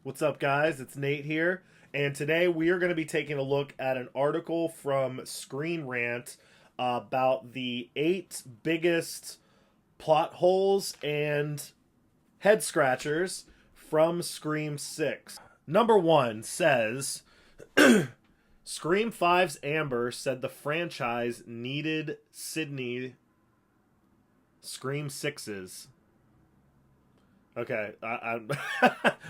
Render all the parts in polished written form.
What's up, guys? It's Nate here, and today we are going to be taking a look at an article from Screen Rant about the 8 biggest plot holes and head scratchers from Scream 6. Number 1 says Scream 5's Amber said the franchise needed Sydney Scream 6's. Okay, I'm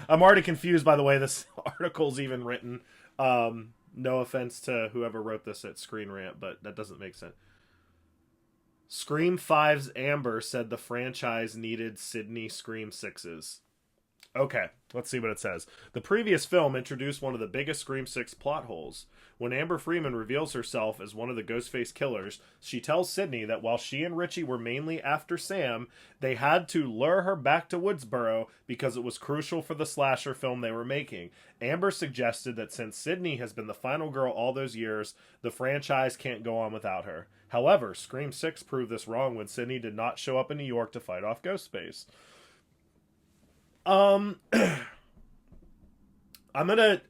I'm already confused by the way this article's even written. No offense to whoever wrote this at Screen Rant, but that doesn't make sense. Scream 5's Amber said the franchise needed Sydney Scream 6's. Okay, let's see what it says. The previous film introduced one of the biggest Scream 6 plot holes. When Amber Freeman reveals herself as one of the Ghostface killers, she tells Sydney that while she and Richie were mainly after Sam, they had to lure her back to Woodsboro because it was crucial for the slasher film they were making. Amber suggested that since Sydney has been the final girl all those years, the franchise can't go on without her. However, Scream 6 proved this wrong when Sydney did not show up in New York to fight off Ghostface. I'm gonna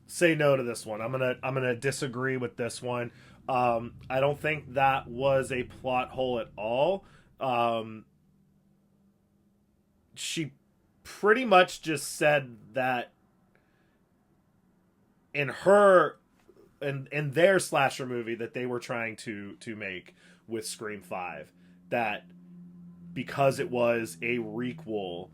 say no to this one. I'm gonna disagree with this one. I don't think that was a plot hole at all. She pretty much just said that in their slasher movie that they were trying to make with Scream 5, that because it was a requel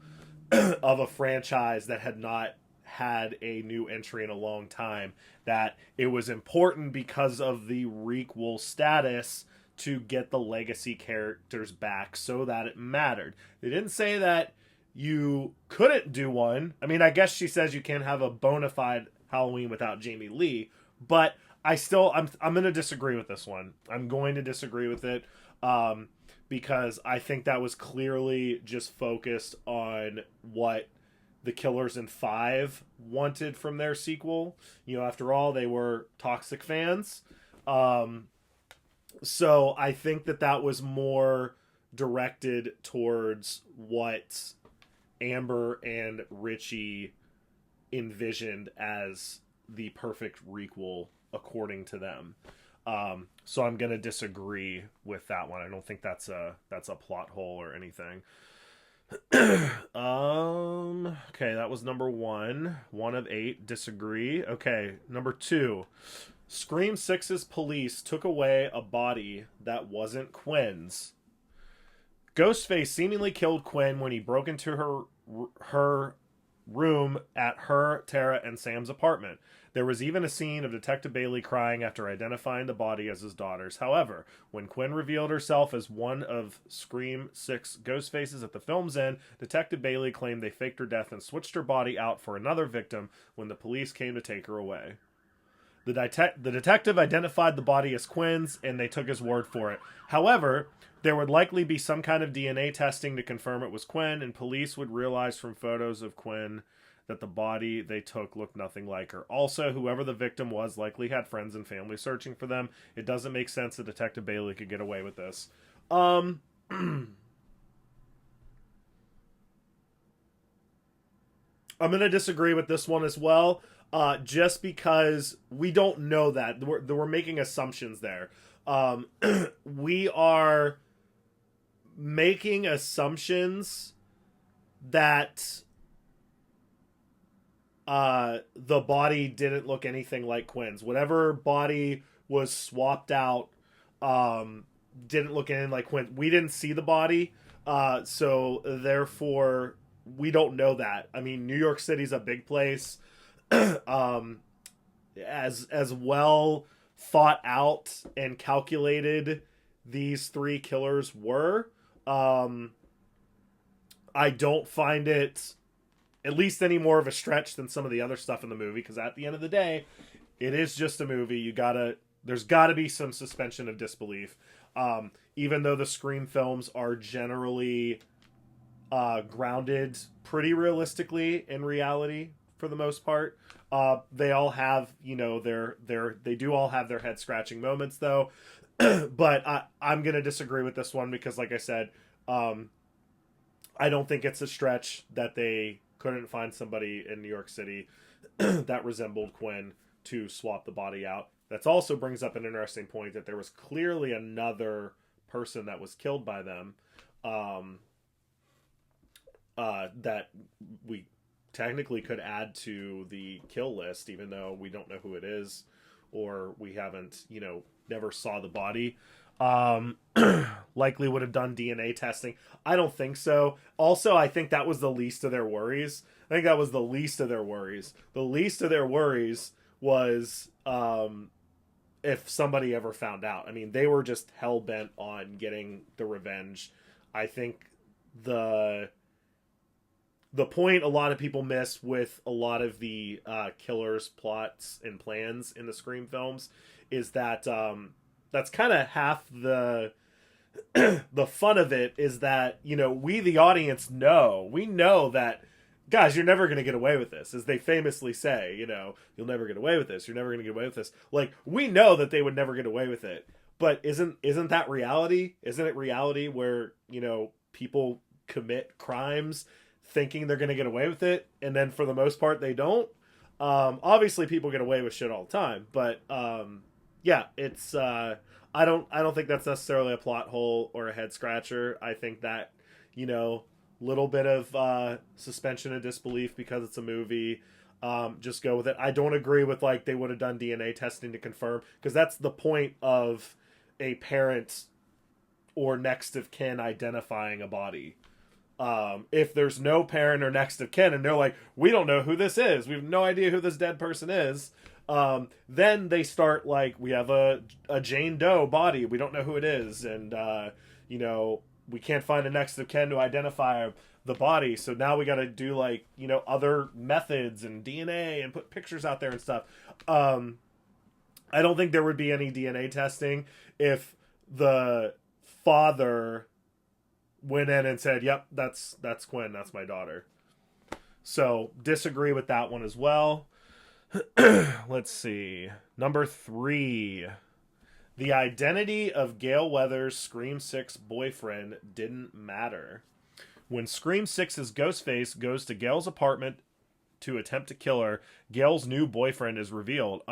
of a franchise that had not had a new entry in a long time, that it was important because of the requel status to get the legacy characters back so that it mattered. They didn't say that you couldn't do one. I mean, I guess she says you can't have a bona fide Halloween without Jamie Lee, but I'm going to disagree with this one. I'm going to disagree with it. Because I think that was clearly just focused on what the killers in 5 wanted from their sequel. You know, after all, they were toxic fans. So I think that was more directed towards what Amber and Richie envisioned as the perfect requel according to them. So I'm gonna disagree with that one. I don't think that's a plot hole or anything. Okay, that was number 1. 1 of 8. Disagree. Okay, number 2. Scream 6's police took away a body that wasn't Quinn's. Ghostface seemingly killed Quinn when he broke into her room at her, Tara, and Sam's apartment. There was even a scene of Detective Bailey crying after identifying the body as his daughter's. However, when Quinn revealed herself as one of Scream 6 Ghostfaces at the film's end, Detective Bailey claimed they faked her death and switched her body out for another victim when the police came to take her away. The detective identified the body as Quinn's, and they took his word for it. However, there would likely be some kind of DNA testing to confirm it was Quinn, and police would realize from photos of Quinn that the body they took looked nothing like her. Also, whoever the victim was likely had friends and family searching for them. It doesn't make sense that Detective Bailey could get away with this. I'm going to disagree with this one as well. Just because we don't know that. We're making assumptions there. We are making assumptions that the body didn't look anything like Quinn's. Whatever body was swapped out didn't look anything like Quinn. We didn't see the body, so therefore we don't know that. I mean, New York City's a big place. As well thought out and calculated these 3 killers were, I don't find it at least any more of a stretch than some of the other stuff in the movie, because at the end of the day, it is just a movie. There's gotta be some suspension of disbelief. Even though the Scream films are generally grounded pretty realistically in reality for the most part, they all have, you know, they do all have their head scratching moments though. But I'm gonna disagree with this one because, like I said, I don't think it's a stretch that they couldn't find somebody in New York City that resembled Quinn to swap the body out. That also brings up an interesting point that there was clearly another person that was killed by them, that we technically could add to the kill list, even though we don't know who it is, or we haven't, never saw the body. Likely would have done DNA testing. I don't think so. Also, I think that was the least of their worries. I think that was the least of their worries. The least of their worries was if somebody ever found out. I mean, they were just hell-bent on getting the revenge. I think the point a lot of people miss with a lot of the killers' plots and plans in the Scream films is that that's kind of half the the fun of it, is that, we the audience we know that, guys, you're never going to get away with this, as they famously say, you'll never get away with this, you're never going to get away with this. Like, we know that they would never get away with it, but isn't that reality? Isn't it reality where, people commit crimes thinking they're going to get away with it, and then for the most part they don't? Obviously people get away with shit all the time, but yeah, it's I don't think that's necessarily a plot hole or a head scratcher. I think that, little bit of suspension of disbelief because it's a movie. Just go with it. I don't agree with they would have done DNA testing to confirm, because that's the point of a parent or next of kin identifying a body. If there's no parent or next of kin and they're like, we don't know who this is, we have no idea who this dead person is, then they start we have a Jane Doe body, we don't know who it is, and we can't find a next of kin to identify the body, so now we got to do other methods and DNA and put pictures out there and stuff. I don't think there would be any DNA testing if the father went in and said, yep, that's Quinn, that's my daughter. So disagree with that one as well. Let's see. Number 3. The identity of Gale Weathers' Scream 6 boyfriend didn't matter. When Scream 6's Ghostface goes to Gale's apartment to attempt to kill her, Gale's new boyfriend is revealed.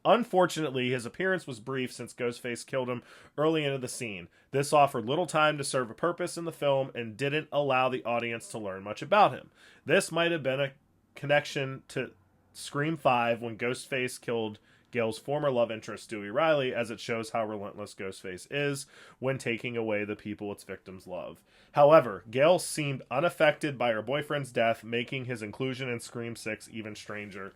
Unfortunately, his appearance was brief since Ghostface killed him early into the scene. This offered little time to serve a purpose in the film and didn't allow the audience to learn much about him. This might have been a connection to Scream 5 when Ghostface killed Gale's former love interest, Dewey Riley, as it shows how relentless Ghostface is when taking away the people its victims love. However, Gale seemed unaffected by her boyfriend's death, making his inclusion in Scream 6 even stranger.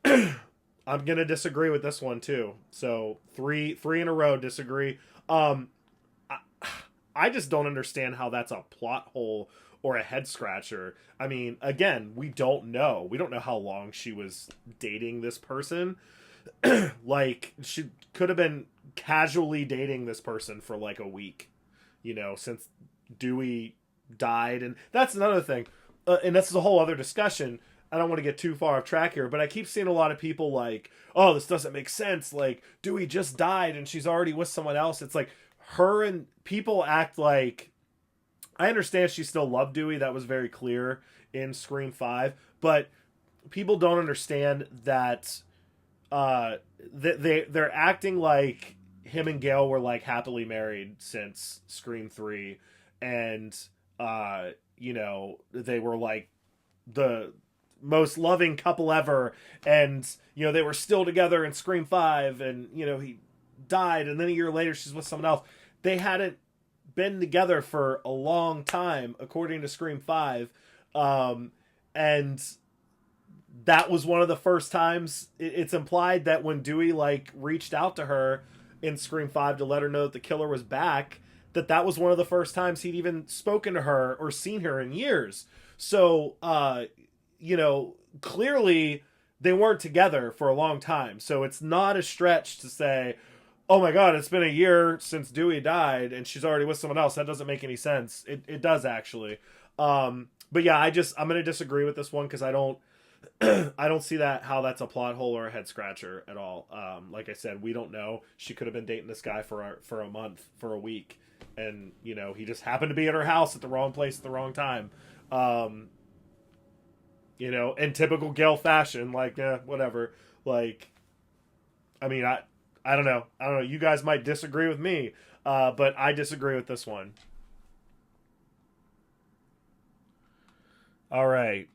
I'm going to disagree with this one, too. So, three in a row disagree. I just don't understand how that's a plot hole or a head scratcher. I mean, again, we don't know. We don't know how long she was dating this person. She could have been casually dating this person for a week, since Dewey died. And that's another thing. And that's a whole other discussion. I don't want to get too far off track here, but I keep seeing a lot of people oh, this doesn't make sense. Dewey just died and she's already with someone else. It's her and people act like, I understand she still loved Dewey. That was very clear in Scream 5, but people don't understand that they're acting like him and Gale were happily married since Scream 3, and they were the most loving couple ever, and they were still together in Scream 5, and he died, and then a year later she's with someone else. They hadn't been together for a long time, according to Scream 5, and that was one of the first times. It's implied that when Dewey reached out to her in Scream 5 to let her know that the killer was back, that was one of the first times he'd even spoken to her or seen her in years. So clearly they weren't together for a long time. So it's not a stretch to say, oh my god, it's been a year since Dewey died and she's already with someone else. That doesn't make any sense. It does, actually. But yeah, I'm going to disagree with this one, because I don't see how that's a plot hole or a head scratcher at all. Like I said, we don't know. She could have been dating this guy for a month, for a week, and he just happened to be at her house at the wrong place at the wrong time. You know, in typical Gale fashion, like, whatever. Like, I mean, I don't know. I don't know. You guys might disagree with me, but I disagree with this one. All right.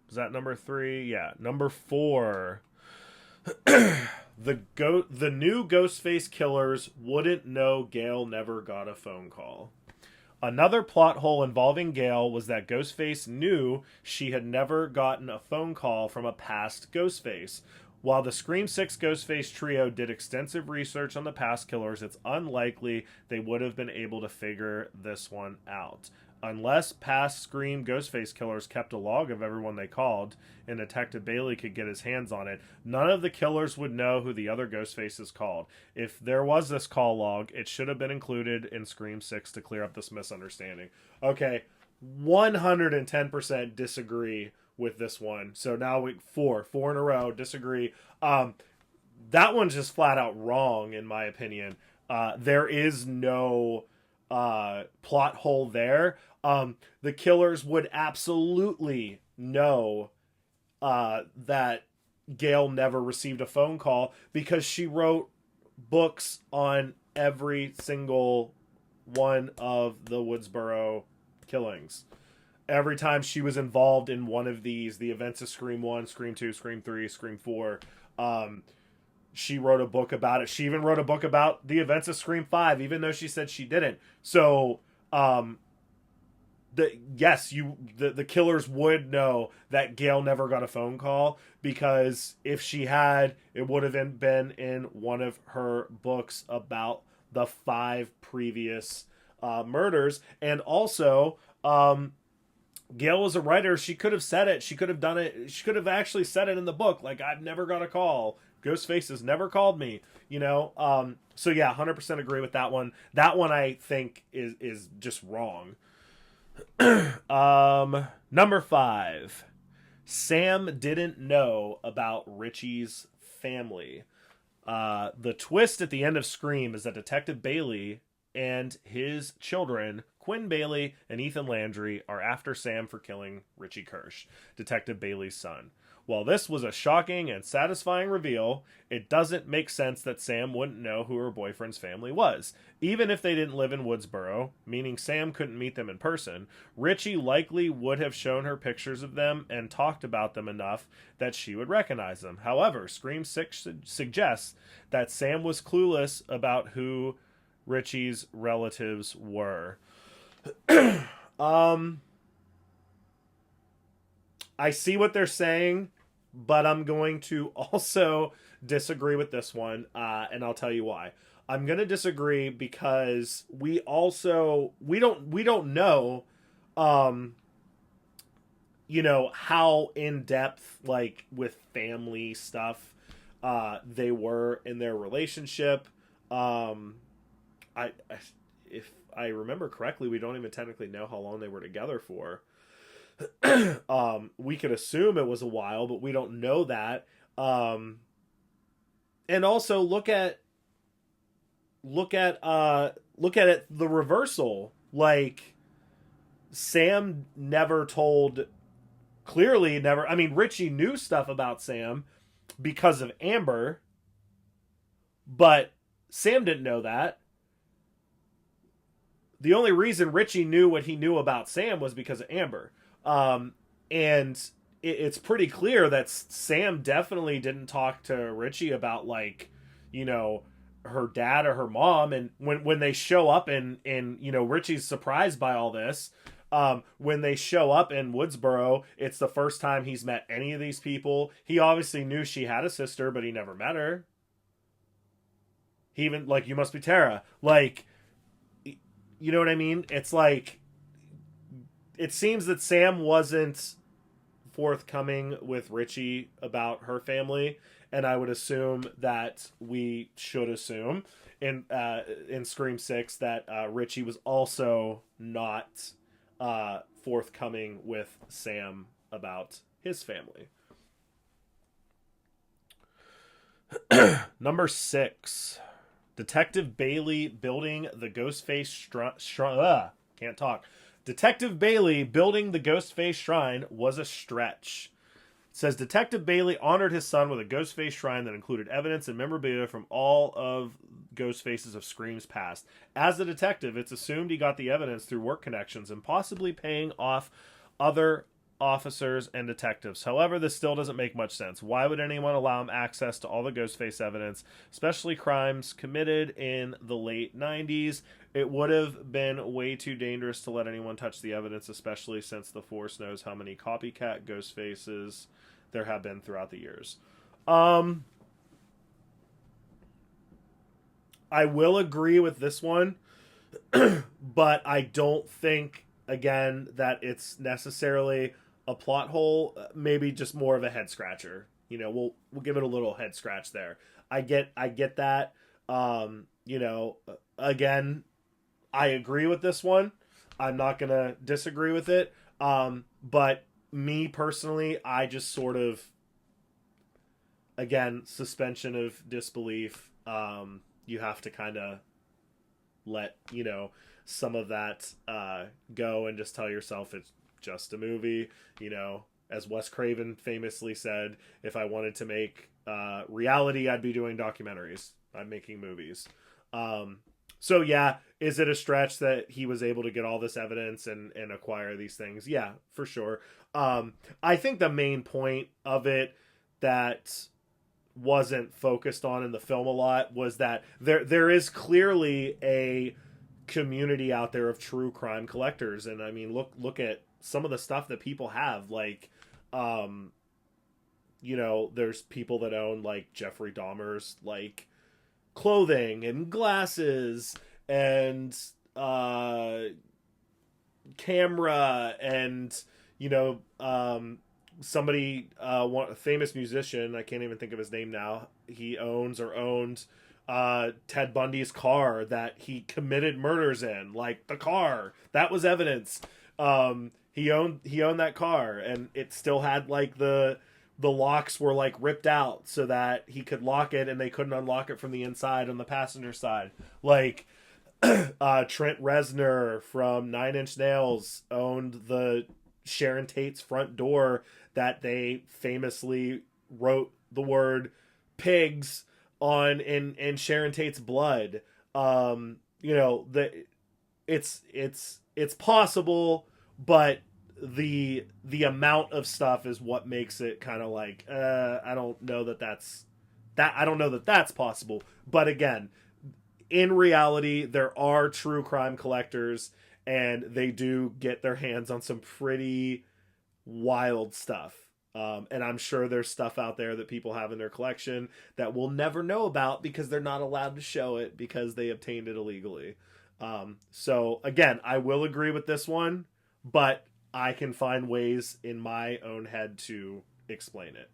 Is that number 3? Yeah. Number 4. The new Ghostface killers wouldn't know Gale never got a phone call. Another plot hole involving Gale was that Ghostface knew she had never gotten a phone call from a past Ghostface. While the Scream 6 Ghostface trio did extensive research on the past killers, it's unlikely they would have been able to figure this one out. Unless past Scream Ghostface killers kept a log of everyone they called, and Detective Bailey could get his hands on it, none of the killers would know who the other Ghostfaces called. If there was this call log, it should have been included in Scream 6 to clear up this misunderstanding. Okay, 110% disagree with this one. So now we four in a row disagree. That one's just flat out wrong in my opinion. There is no plot hole there. The killers would absolutely know that Gale never received a phone call because she wrote books on every single one of the Woodsboro killings. Every time she was involved in one of these, the events of Scream 1, Scream 2, Scream 3, Scream 4, she wrote a book about it. She even wrote a book about the events of Scream 5, even though she said she didn't. So, the killers would know that Gale never got a phone call because if she had, it would have been in one of her books about the 5 previous murders. And also, Gale was a writer. She could have said it. She could have done it. She could have actually said it in the book. Like, I've never got a call. Ghostface has never called me. You know. So yeah, 100% agree with that one. That one I think is just wrong. Number 5. Sam didn't know about Richie's family. The twist at the end of Scream is that Detective Bailey and his children, Quinn Bailey and Ethan Landry, are after Sam for killing Richie Kirsch, Detective Bailey's son. While this was a shocking and satisfying reveal, it doesn't make sense that Sam wouldn't know who her boyfriend's family was. Even if they didn't live in Woodsboro, meaning Sam couldn't meet them in person, Richie likely would have shown her pictures of them and talked about them enough that she would recognize them. However, Scream 6 suggests that Sam was clueless about who Richie's relatives were. I see what they're saying, but I'm going to also disagree with this one, and I'll tell you why. I'm going to disagree because we don't know, how in depth, like with family stuff, they were in their relationship. If I remember correctly, we don't even technically know how long they were together for. We could assume it was a while, but we don't know that. And also look at it the reversal. Like Sam never told clearly never I mean Richie knew stuff about Sam because of Amber, but Sam didn't know that. The only reason Richie knew what he knew about Sam was because of Amber. And it's pretty clear that Sam definitely didn't talk to Richie about, like, her dad or her mom. And when they show up and Richie's surprised by all this, when they show up in Woodsboro, it's the first time he's met any of these people. He obviously knew she had a sister, but he never met her. He even, like, you must be Tara. Like, you know what I mean? It's like, it seems that Sam wasn't forthcoming with Richie about her family, and I would assume that we should assume in Scream 6 that Richie was also not forthcoming with Sam about his family. Number 6. Detective Bailey building the Ghostface can't talk. Detective Bailey building the Ghostface shrine was a stretch. It says Detective Bailey honored his son with a Ghostface shrine that included evidence and memorabilia from all of Ghostface's of Scream's past. As a detective, it's assumed he got the evidence through work connections and possibly paying off other officers and detectives. However, this still doesn't make much sense. Why would anyone allow him access to all the Ghostface evidence, especially crimes committed in the late 90s? It would have been way too dangerous to let anyone touch the evidence, especially since the force knows how many copycat Ghostfaces there have been throughout the years. I will agree with this one, but I don't think, again, that it's necessarily a plot hole. Maybe just more of a head scratcher. You know, we'll give it a little head scratch there. I get that. You know, again, I agree with this one. I'm not gonna disagree with it. But me personally, I just sort of, again, suspension of disbelief. You have to kind of let, you know, some of that go and just tell yourself it's just a movie. You know, as Wes Craven famously said, if I wanted to make reality, I'd be doing documentaries. I'm making movies. So yeah, is it a stretch that he was able to get all this evidence and acquire these things? Yeah, for sure. I think the main point of it that wasn't focused on in the film a lot was that there is clearly a community out there of true crime collectors. And I mean, look at some of the stuff that people have, like, you know, there's people that own like Jeffrey Dahmer's like clothing and glasses and camera, and you know, somebody, a famous musician, I can't even think of his name now, he owned Ted Bundy's car that he committed murders in. Like, the car, that was evidence. He owned that car, and it still had like the locks were like ripped out so that he could lock it and they couldn't unlock it from the inside on the passenger side. Like, Trent Reznor from Nine Inch Nails owned the Sharon Tate's front door that they famously wrote the word pigs on in Sharon Tate's blood. You know, it's possible, but the amount of stuff is what makes it kind of like, I don't know that that's possible. But again, in reality, there are true crime collectors, and they do get their hands on some pretty wild stuff. And I'm sure there's stuff out there that people have in their collection that we'll never know about because they're not allowed to show it because they obtained it illegally. So again, I will agree with this one, but I can find ways in my own head to explain it.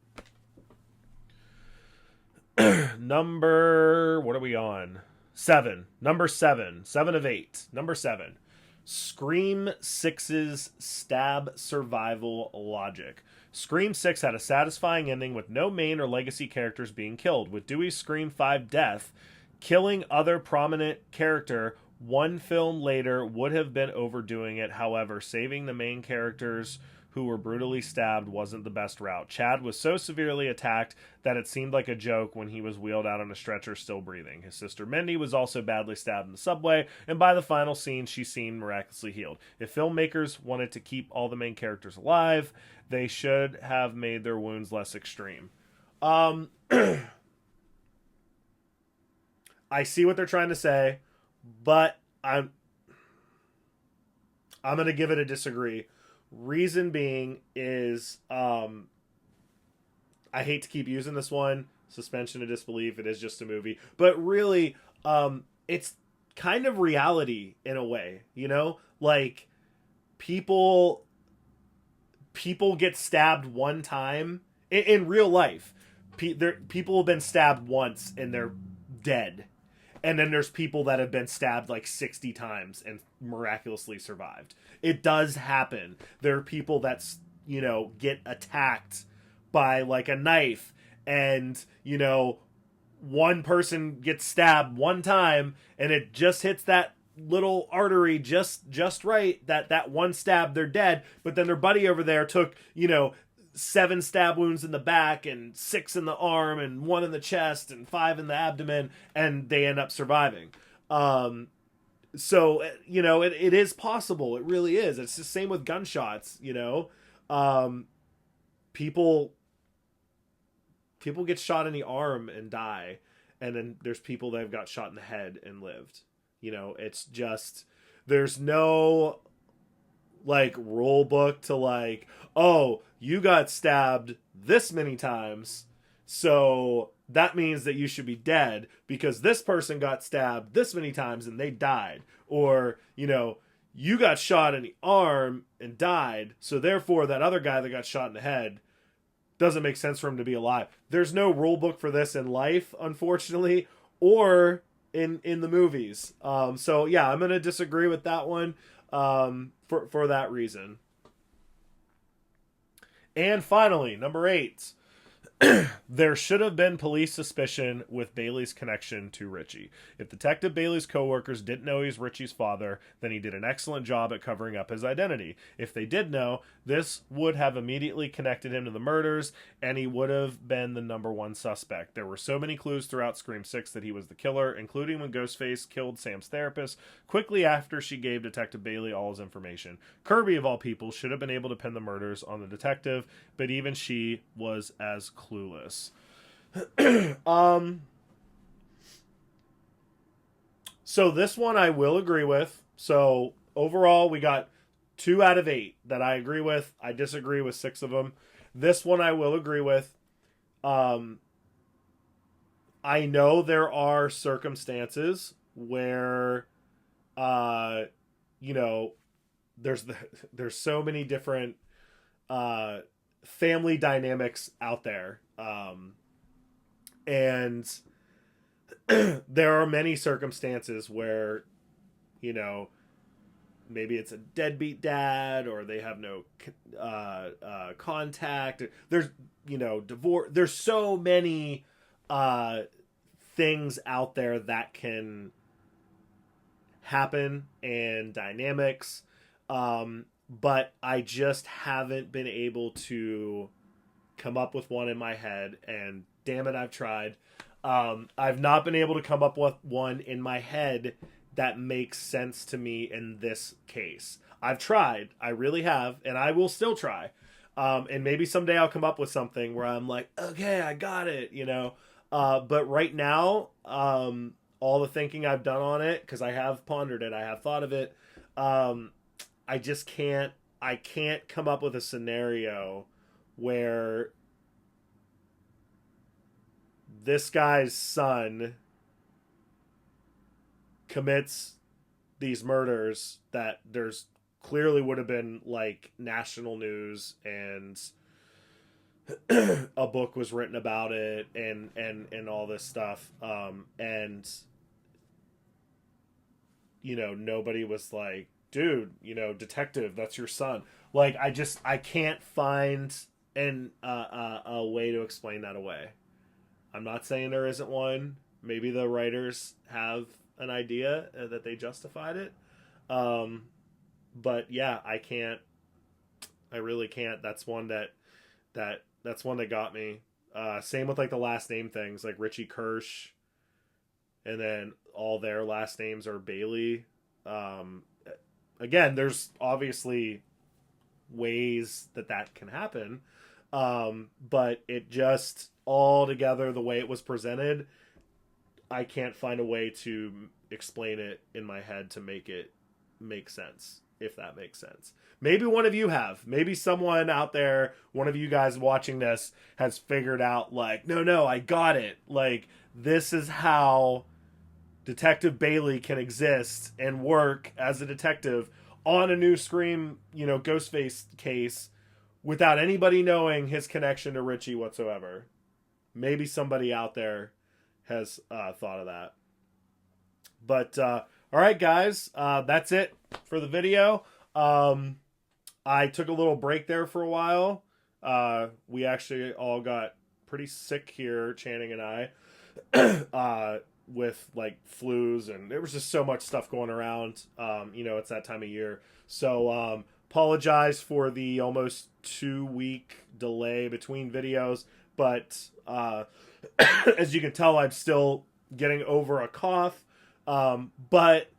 What are we on? 7. Number 7. 7 of 8. Number 7. Scream 6's stab survival logic. Scream 6 had a satisfying ending with no main or legacy characters being killed. With Dewey's Scream 5 death, killing other prominent character one film later would have been overdoing it. However, saving the main characters who were brutally stabbed wasn't the best route. Chad was so severely attacked that it seemed like a joke when he was wheeled out on a stretcher still breathing. His sister Mindy was also badly stabbed in the subway, and by the final scene, she seemed miraculously healed. If filmmakers wanted to keep all the main characters alive, they should have made their wounds less extreme. I see what they're trying to say, but I'm going to give it a disagree. Reason being is, I hate to keep using this one, suspension of disbelief, it is just a movie, but really, it's kind of reality in a way, you know, like people get stabbed one time in real life. People have been stabbed once and they're dead. And then there's people that have been stabbed like 60 times and miraculously survived. It does happen. There are people that's, you know, get attacked by like a knife, and, you know, one person gets stabbed one time and it just hits that little artery just right that one stab they're dead, but then their buddy over there took 7 stab wounds in the back and 6 in the arm and 1 in the chest and 5 in the abdomen, and they end up surviving. So it is possible. It really is. It's the same with gunshots. People get shot in the arm and die, and then there's people that have got shot in the head and lived. It's just, there's no like rule book to like, oh, you got stabbed this many times, so that means that you should be dead because this person got stabbed this many times and they died. Or, you got shot in the arm and died, so therefore that other guy that got shot in the head doesn't make sense for him to be alive. There's no rule book for this in life, unfortunately, or in the movies. So yeah, I'm going to disagree with that one for that reason. And finally, number 8. There should have been police suspicion with Bailey's connection to Richie. If Detective Bailey's coworkers didn't know he's Richie's father, then he did an excellent job at covering up his identity. If they did know, this would have immediately connected him to the murders, and he would have been the number 1 suspect. There were so many clues throughout Scream 6 that he was the killer, including when Ghostface killed Sam's therapist quickly after she gave Detective Bailey all his information. Kirby, of all people, should have been able to pin the murders on the detective, but even she was as clueless. So this one I will agree with. So overall we got 2 out of 8 that I agree with. I disagree with 6 of them. This one I will agree with. I know there are circumstances where there's so many different family dynamics out there. And there are many circumstances where, maybe it's a deadbeat dad or they have no contact. There's, divorce. There's so many things out there that can happen and dynamics. But I just haven't been able to come up with one in my head, and damn it, I've tried. I've not been able to come up with one in my head that makes sense to me in this case. I've tried. I really have, and I will still try. And maybe someday I'll come up with something where I'm like, okay, I got it, But right now, all the thinking I've done on it, because I have pondered it, I have thought of it, I just can't come up with a scenario where this guy's son commits these murders that there's clearly would have been like national news and a book was written about it and all this stuff. And nobody was like, dude, detective, that's your son. Like, I can't find a way to explain that away. I'm not saying there isn't one. Maybe the writers have an idea that they justified it. But yeah, I can't. I really can't. That's one that's one that got me. Same with like the last name things, like Richie Kirsch, and then all their last names are Bailey. Again, there's obviously ways that can happen. But it just all together, the way it was presented, I can't find a way to explain it in my head to make it make sense, if that makes sense. Maybe one of you have. Maybe someone out there, one of you guys watching this, has figured out, like, no, I got it. Like, this is how Detective Bailey can exist and work as a detective on a new Scream, Ghostface case without anybody knowing his connection to Richie whatsoever. Maybe somebody out there has thought of that. But, all right, guys, that's it for the video. I took a little break there for a while. We actually all got pretty sick here, Channing and I. with like flus, and there was just so much stuff going around. It's that time of year. So apologize for the almost 2 week delay between videos, but as you can tell, I'm still getting over a cough. But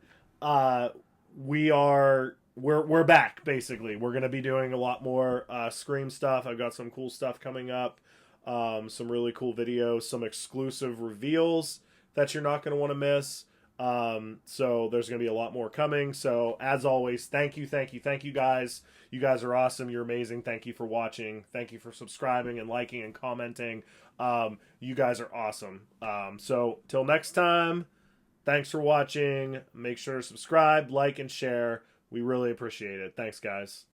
we're back. Basically, we're gonna be doing a lot more Scream stuff. I've got some cool stuff coming up. Some really cool videos, some exclusive reveals that you're not going to want to miss. So there's going to be a lot more coming. So as always, thank you guys. You guys are awesome. You're amazing. Thank you for watching. Thank you for subscribing and liking and commenting. You guys are awesome. So till next time, thanks for watching. Make sure to subscribe, like, and share. We really appreciate it. Thanks, guys.